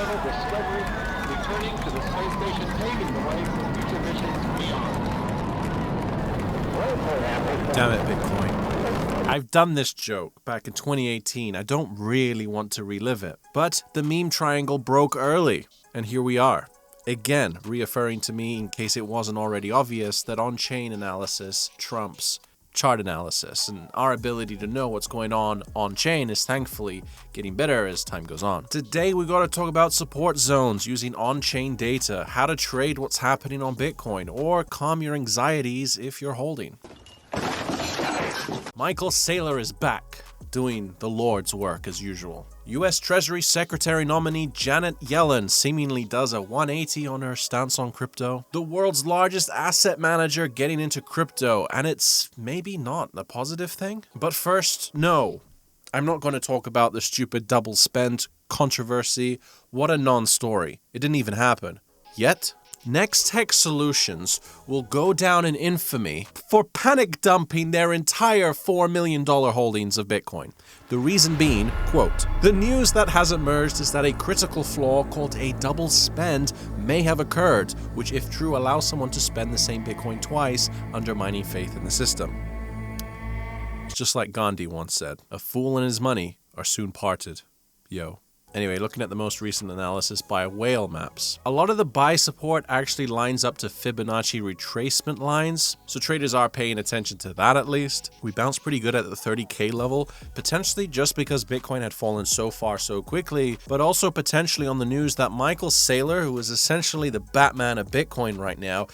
shuttle Discovery returning to the space station, paving the way for future missions beyond. Damn it, Bitcoin. I've done this joke back in 2018. I don't really want to relive it. But the meme triangle broke early, and here we are. Again, reaffirming to me, in case it wasn't already obvious, that on-chain analysis trumps chart analysis, and our ability to know what's going on-chain is thankfully getting better as time goes on. Today we got to talk about support zones using on-chain data, how to trade what's happening on Bitcoin, or calm your anxieties if you're holding. Michael Saylor is back, doing the Lord's work as usual. U.S. Treasury Secretary nominee Janet Yellen seemingly does a 180 on her stance on crypto. The world's largest asset manager getting into crypto, and it's maybe not a positive thing. But first, no, I'm not going to talk about the stupid double spend controversy. What a non-story. It didn't even happen. Yet, Next Tech Solutions will go down in infamy for panic dumping their entire $4 million holdings of Bitcoin. The reason being, quote, "The news that has emerged is that a critical flaw called a double spend may have occurred, which if true allows someone to spend the same Bitcoin twice, undermining faith in the system." It's just like Gandhi once said, "A fool and his money are soon parted." Yo. Anyway, looking at the most recent analysis by Whale Maps, a lot of the buy support actually lines up to Fibonacci retracement lines, so traders are paying attention to that at least. We bounced pretty good at the 30K level, potentially just because Bitcoin had fallen so far so quickly, but also potentially on the news that Michael Saylor, who is essentially the Batman of Bitcoin right now,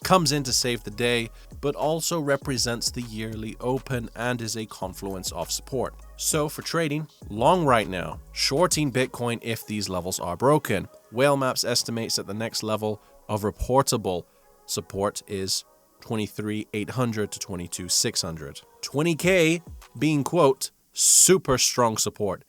comes in to save the day, but also represents the yearly open and is a confluence of support. So for trading, long right now, shorting Bitcoin if these levels are broken. Whale Maps estimates that the next level of reportable support is 23,800 to 22,600. 20K being, quote, super strong support.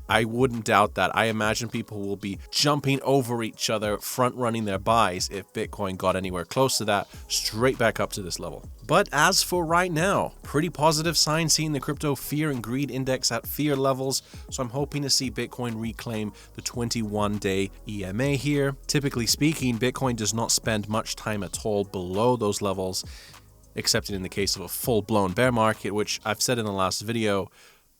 I wouldn't doubt that. I imagine people will be jumping over each other, front-running their buys if Bitcoin got anywhere close to that, straight back up to this level. But as for right now, pretty positive sign seeing the crypto fear and greed index at fear levels, so I'm hoping to see Bitcoin reclaim the 21-day EMA here. Typically speaking, Bitcoin does not spend much time at all below those levels, except in the case of a full-blown bear market, which I've said in the last video,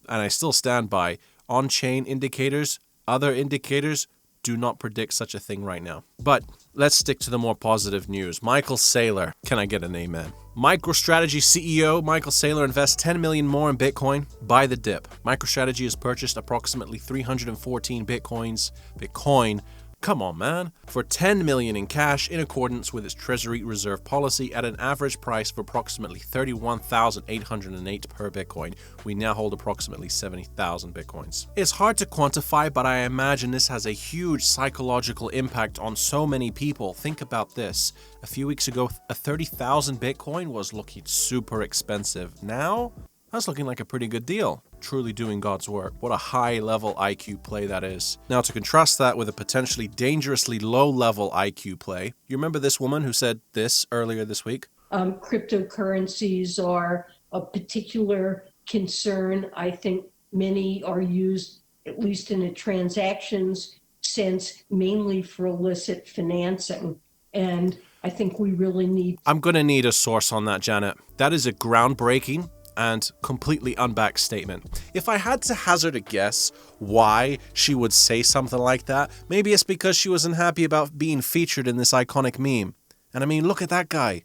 and I still stand by. On-chain indicators, other indicators do not predict such a thing right now. But let's stick to the more positive news. Michael Saylor, can I get an amen? MicroStrategy CEO Michael Saylor invests $10 million more in Bitcoin by the dip. MicroStrategy has purchased approximately 314 Bitcoin. Come on, man. For $10 million in cash in accordance with its Treasury reserve policy at an average price of approximately $31,808 per Bitcoin. We now hold approximately 70,000 Bitcoins. It's hard to quantify, but I imagine this has a huge psychological impact on so many people. Think about this. A few weeks ago, a 30,000 Bitcoin was looking super expensive. Now, that's looking like a pretty good deal. Truly doing God's work. What a high-level IQ play that is. Now, to contrast that with a potentially dangerously low-level IQ play, you remember this woman who said this earlier this week? Cryptocurrencies are a particular concern. I think many are used, at least in a transactions sense, mainly for illicit financing. And I think we really need... I'm going to need a source on that, Janet. That is a groundbreaking and completely unbacked statement. If I had to hazard a guess why she would say something like that, maybe it's because she wasn't happy about being featured in this iconic meme. And I mean, look at that guy.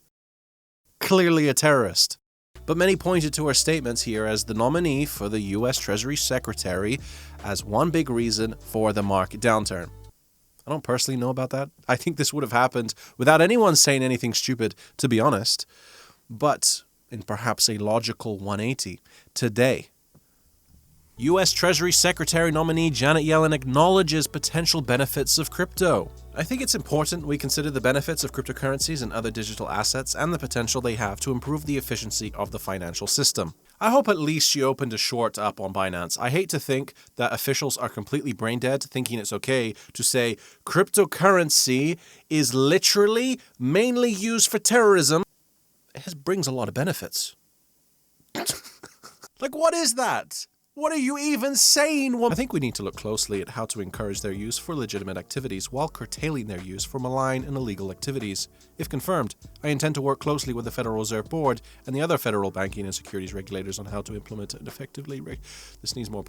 Clearly a terrorist. But many pointed to her statements here as the nominee for the U.S. Treasury Secretary as one big reason for the market downturn. I don't personally know about that. I think this would have happened without anyone saying anything stupid, to be honest. But in perhaps a logical 180, today, U.S. Treasury Secretary nominee Janet Yellen acknowledges potential benefits of crypto. I think it's important we consider the benefits of cryptocurrencies and other digital assets and the potential they have to improve the efficiency of the financial system. I hope at least she opened a short up on Binance. I hate to think that officials are completely brain dead, thinking it's okay to say cryptocurrency is literally mainly used for terrorism. It brings a lot of benefits. Like, what is that? What are you even saying? Well, I think we need to look closely at how to encourage their use for legitimate activities while curtailing their use for malign and illegal activities. If confirmed, I intend to work closely with the Federal Reserve Board and the other federal banking and securities regulators on how to implement an effectively this needs more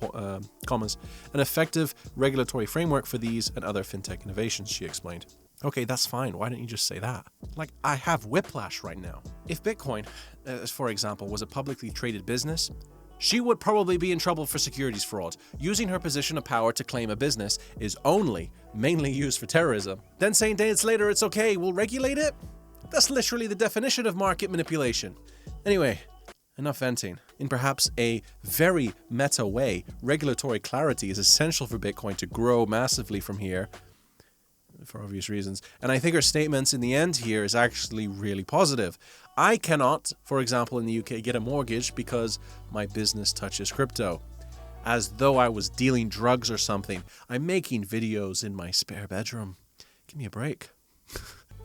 commas, an effective regulatory framework for these and other fintech innovations, she explained. Okay, that's fine. Why don't you just say that? Like, I have whiplash right now. If Bitcoin, for example, was a publicly traded business, she would probably be in trouble for securities fraud. Using her position of power to claim a business is only mainly used for terrorism. Then saying days later it's okay, we'll regulate it? That's literally the definition of market manipulation. Anyway, enough venting. In perhaps a very meta way, regulatory clarity is essential for Bitcoin to grow massively from here, for obvious reasons. And I think her statements in the end here is actually really positive. I cannot, for example, in the UK, get a mortgage because my business touches crypto. As though I was dealing drugs or something. I'm making videos in my spare bedroom. Give me a break.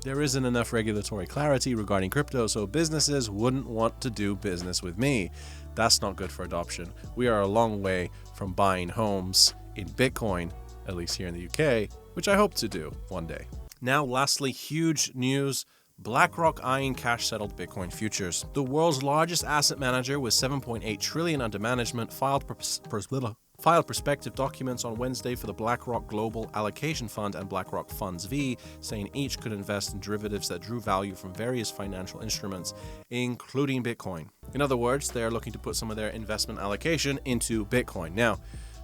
There isn't enough regulatory clarity regarding crypto, so businesses wouldn't want to do business with me. That's not good for adoption. We are a long way from buying homes in Bitcoin, at least here in the UK, which I hope to do one day. Now, lastly, huge news. BlackRock eyeing cash-settled Bitcoin futures. The world's largest asset manager with $7.8 trillion under management filed prospective documents on Wednesday for the BlackRock Global Allocation Fund and BlackRock Funds V, saying each could invest in derivatives that drew value from various financial instruments, including Bitcoin. In other words, they are looking to put some of their investment allocation into Bitcoin. Now,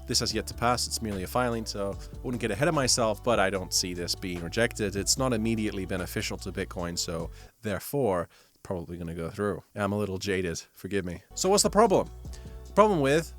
this has yet to pass. It's merely a filing, so I wouldn't get ahead of myself, but I don't see this being rejected. It's not immediately beneficial to Bitcoin, so therefore, probably going to go through. I'm a little jaded. Forgive me. So what's the problem? The problem with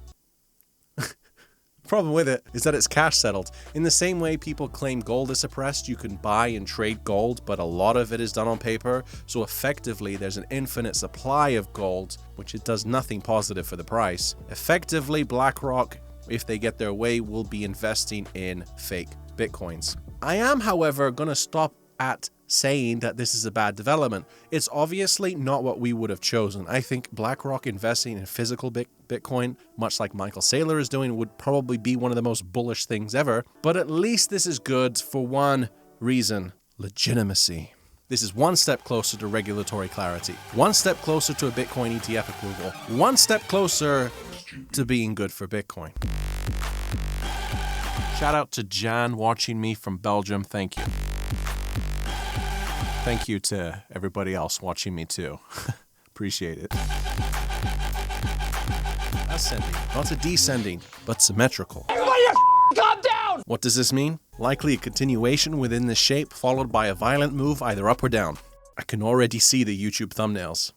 it is that it's cash settled. In the same way people claim gold is suppressed, you can buy and trade gold, but a lot of it is done on paper. So effectively, there's an infinite supply of gold, which it does nothing positive for the price. Effectively, BlackRock, if they get their way, will be investing in fake Bitcoins. I am, however, going to stop at saying that this is a bad development. It's obviously not what we would have chosen. I think BlackRock investing in physical Bitcoin, much like Michael Saylor is doing, would probably be one of the most bullish things ever. But at least this is good for one reason: legitimacy. This is one step closer to regulatory clarity, one step closer to a Bitcoin ETF approval, one step closer to being good for Bitcoin. Shout out to Jan watching me from Belgium. Thank you. Thank you to everybody else watching me too. Appreciate it. Ascending, not a descending, but symmetrical. Everybody calm down! What does this mean? Likely a continuation within this shape, followed by a violent move either up or down. I can already see the YouTube thumbnails.